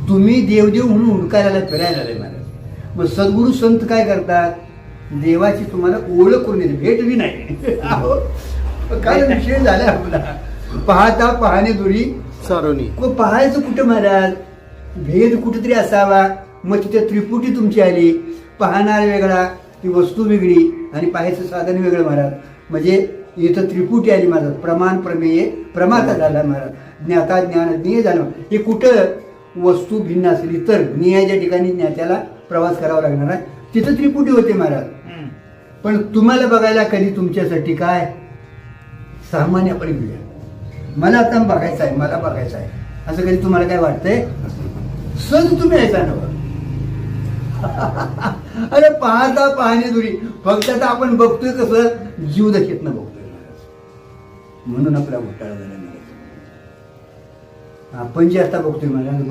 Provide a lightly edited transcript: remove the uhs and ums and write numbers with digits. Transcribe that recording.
तुम्ही देवदेव म्हणून हुडकायला आलात, फिरायला आलाय महाराज. मग सद्गुरू संत काय करतात, देवाची तुम्हाला ओळख करून देते, भेट बी नाही. अहो, काय विषय झाला आपला. पाहता पाहणे दुरी सारोनी. पाहायचं कुठं महाराज, भेद कुठेतरी असावा. मग तिथे त्रिपुटी तुमची आली, पाहणार वेगळा, ती वस्तू वेगळी आणि पाहायचं साधन वेगळं महाराज. म्हणजे इथं त्रिपुटी आली महाराज, प्रमाण प्रमेय प्रमाता झाला महाराज, ज्ञाता ज्ञान ज्ञेय झालं. हे कुठं वस्तू भिन्न असली तर ज्ञेयाच्या ठिकाणी ज्ञात्याला प्रवास करावा लागणार आहे, तिथं त्रिपुटी होते महाराज. पण तुम्हाला बघायला कधी तुमच्यासाठी काय सामान्यपणे मिळेल, मला आता बघायचं आहे, मला बघायचं आहे असं कधी तुम्हाला काय वाटतंय? सज तुम्ही यायचा नव्हता. अरे पाहता पाहणे दुरी, फक्त आता आपण बघतोय कसं, जीवदशेतनं बघतोय म्हणून आपला घोटाळा झाला. आपण जे आता बघतोय महाराज,